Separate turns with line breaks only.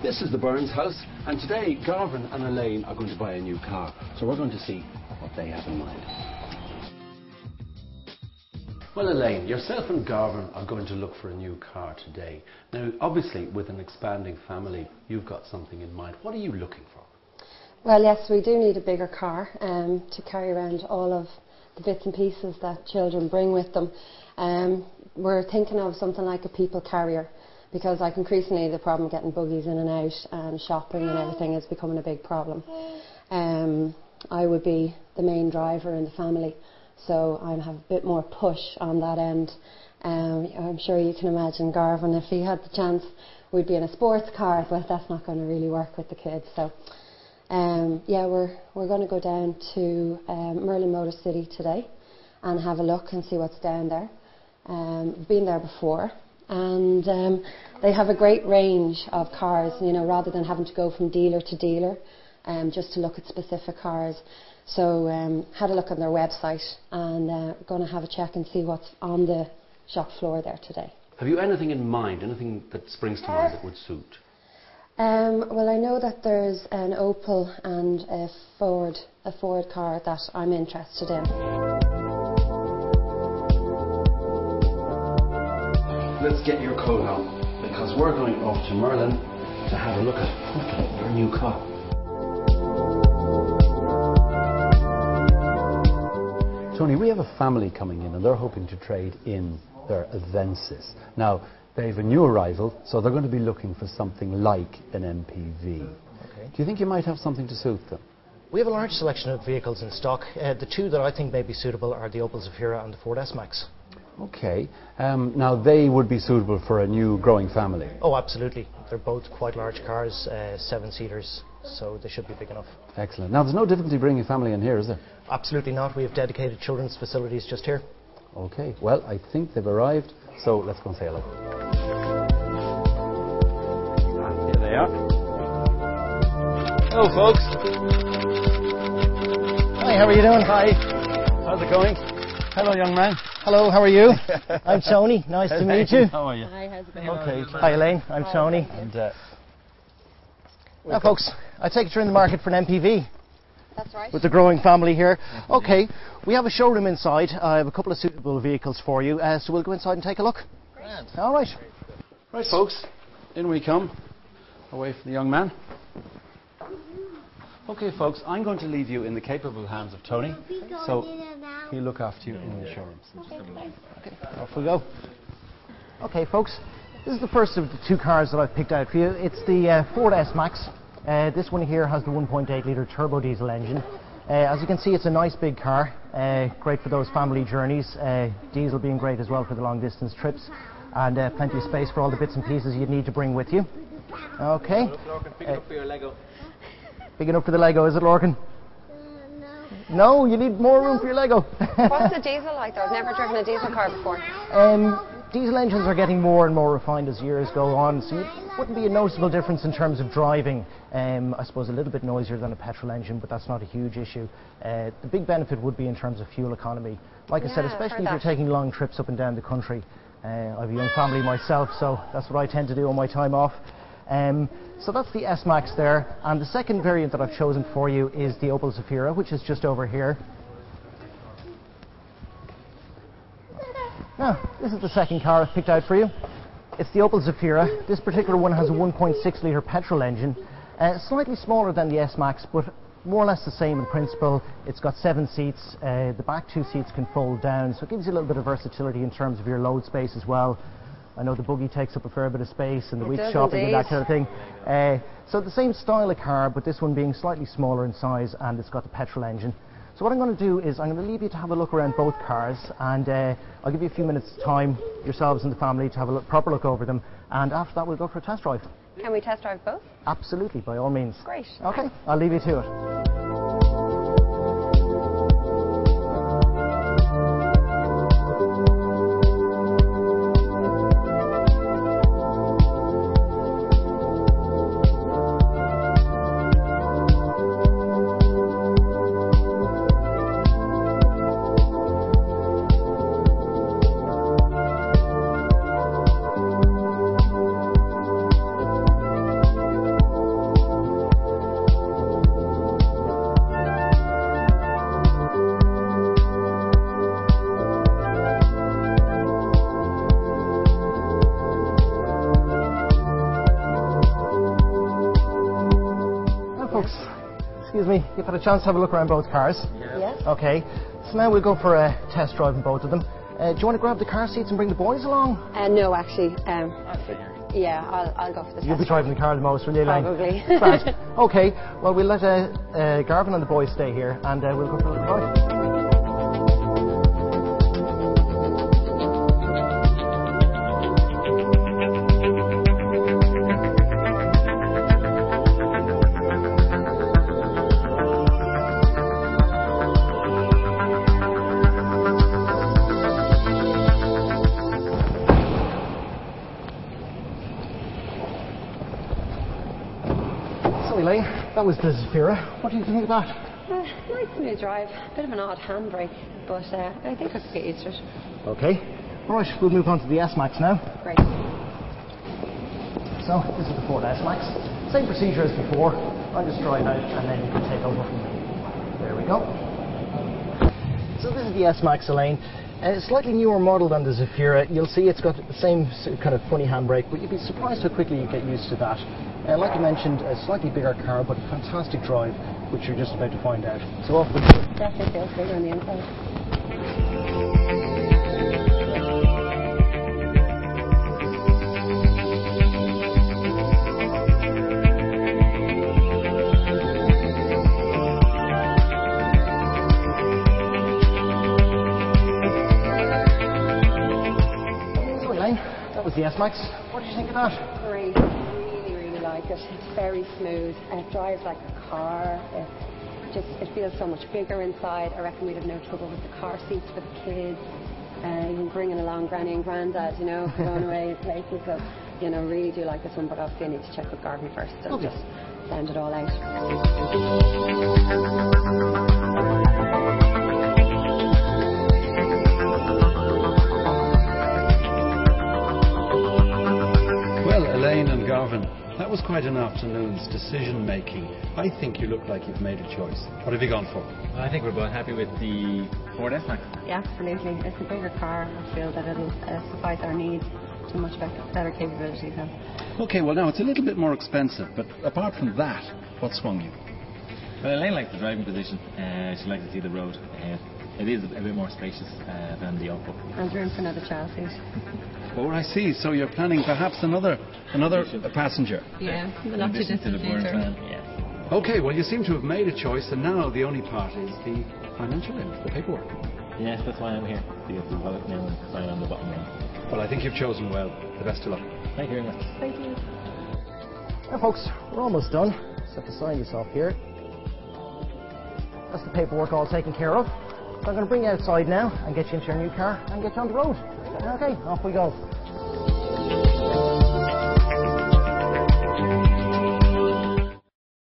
This is the Burns house, and today Garvin and Elaine are going to buy a new car, so we're going to see what they have in mind. Well, Elaine, yourself and Garvin are going to look for a new car today. Now, obviously, with an expanding family, you've got something in mind. What are you looking for?
Well, yes, we do need a bigger car to carry around all of the bits and pieces that children bring with them. We're thinking of something like a people carrier, because like increasingly the problem getting buggies in and out and shopping and everything is becoming a big problem. I would be the main driver in the family, so I have a bit more push on that end. I'm sure you can imagine Garvin, if he had the chance, we'd be in a sports car, but that's not going to really work with the kids. So yeah, we're going to go down to Merlin Motor City today and have a look and see what's down there. We've been there before, and they have a great range of cars, you know, rather than having to go from dealer to dealer just to look at specific cars. So had a look on their website, and going to have a check and see what's on the shop floor there today.
Have you anything in mind, anything that springs to mind that would suit?
Well, I know that there's an Opel and a Ford car that I'm interested in.
Let's get your coat on, because we're going off to Merlin to have a look at your new car. Tony, we have a family coming in and they're hoping to trade in their Avensis. Now, they have a new arrival, so they're going to be looking for something like an MPV.
Okay.
Do you think you might have something to suit them?
We have a large selection of vehicles in stock. The two that I think may be suitable are the Opel Zafira and the Ford S-Max.
Okay. Now, they would be suitable for a new growing family.
Oh, absolutely. They're both quite large cars, 7-seaters, so they should be big enough.
Excellent. Now, there's no difficulty bringing a family in here, is there?
Absolutely not. We have dedicated children's facilities just here.
Okay. Well, I think they've arrived, so let's go and say hello. And here they are. Hello, folks.
Hi, how are you doing?
Hi. How's it going? Hello, young man.
Hello, how are you? I'm Tony. Nice to meet you.
How are you?
Hi, how's it going?
Okay.
Hi, Elaine. I'm Tony.
And,
Now, folks, I take it you're in the market for an MPV.
That's right.
With the growing family here. Okay, we have a showroom inside. I have a couple of suitable vehicles for you, so we'll go inside and take a look.
Great.
All right.
Right, folks, in we come, away from the young man. Okay, folks, I'm going to leave you in the capable hands of Tony, so he'll look after you in the showrooms.
Okay, off we go. Okay, folks, this is the first of the two cars that I've picked out for you. It's the Ford S-Max. This one here has the 1.8 litre turbo diesel engine. As you can see, it's a nice big car, great for those family journeys, diesel being great as well for the long distance trips, and plenty of space for all the bits and pieces you'd need to bring with you. Okay.
Big enough for your Lego.
Big enough for the Lego, is it, Lorcan?
No.
No, you need more room for your Lego.
What's the diesel like though? I've never driven a diesel car before.
Diesel engines are getting more and more refined as years go on, so it wouldn't be a noticeable difference in terms of driving. I suppose a little bit noisier than a petrol engine, but that's not a huge issue. The big benefit would be in terms of fuel economy. Like I said, especially if you're taking long trips up and down the country. I have a young family myself, so that's what I tend to do on my time off. So that's the S-Max there, and the second variant that I've chosen for you is the Opel Zafira, which is just over here. Now, this is the second car I've picked out for you. It's the Opel Zafira. This particular one has a 1.6 litre petrol engine, slightly smaller than the S-Max, but more or less the same in principle. It's got 7 seats. The back 2 seats can fold down, so it gives you a little bit of versatility in terms of your load space as well. I know the buggy takes up a fair bit of space and the week shopping and that kind of thing. So the same style of car, but this one being slightly smaller in size, and it's got the petrol engine. So what I'm going to do is I'm going to leave you to have a look around both cars, and I'll give you a few minutes time, yourselves and the family, to have a proper look over them, and after that we'll go for a test drive.
Can we test drive both?
Absolutely, by all means.
Great.
Okay, I'll leave you to it. folks, excuse me, you've had a chance to have a look around both cars.
Yes.
Okay, so now we'll go for a test drive in both of them. Do you want to grab the car seats and bring the boys along?
No, actually. Yeah, I'll go for the
You'll be
test
driving the car the most, will you, Elaine?
Probably.
Right. Okay, well, we'll let Garvin and the boys stay here, and we'll go for a little drive. Elaine, that was the Zafira. What do you think of that?
Nice smooth drive. Bit of an odd handbrake, but I think I could get used to it.
Okay. Alright, we'll move on to the S-Max now.
Great.
So, this is the Ford S-Max. Same procedure as before. I'll just drive out and then you can take over from me. There we go. So this is the S-Max, Elaine. A slightly newer model than the Zafira. You'll see it's got the same kind of funny handbrake, but you'd be surprised how quickly you get used to that. Like I mentioned, a slightly bigger car, but fantastic drive, which you're just about to find out. So off we go.
Definitely feels bigger on the inside.
So Elaine, that was the S-Max. What did you think of that?
Great. Really like it. It's very smooth and it drives like a car. It feels so much bigger inside. I reckon we'd have no trouble with the car seats for the kids. Even bringing along Granny and Grandad, you know, going away places. So, you know, really do like this one, but obviously I need to check with Garvin first and just sound it all out.
Well, Elaine and Garvin, that was quite an afternoon's decision making. I think you look like you've made a choice. What have you gone for?
I think we're both happy with the Ford S-Max.
Yeah, absolutely. It's a bigger car. I feel that it'll suffice our needs to much better capabilities.
Okay, well now it's a little bit more expensive, but apart from that, what swung you?
Well, Elaine likes the driving position. She likes to see the road. It is a bit more spacious than the Opel.
And room for another child seat.
Oh, I see. So you're planning perhaps another passenger.
Yeah, the
In
not too
addition to
distant
the burn
future.
van. Yeah.
Okay, well you seem to have made a choice, and now the only part is the financial end, the paperwork.
Yes, that's why I'm here, to get the wallet now and sign on the bottom line.
Well, I think you've chosen well. The best of luck.
Thank you very much.
Thank you.
Now folks, we're almost done. Just have to sign this off here. That's the paperwork all taken care of. So I'm going to bring you outside now and get you into your new car and get you on the road. Okay, off we go.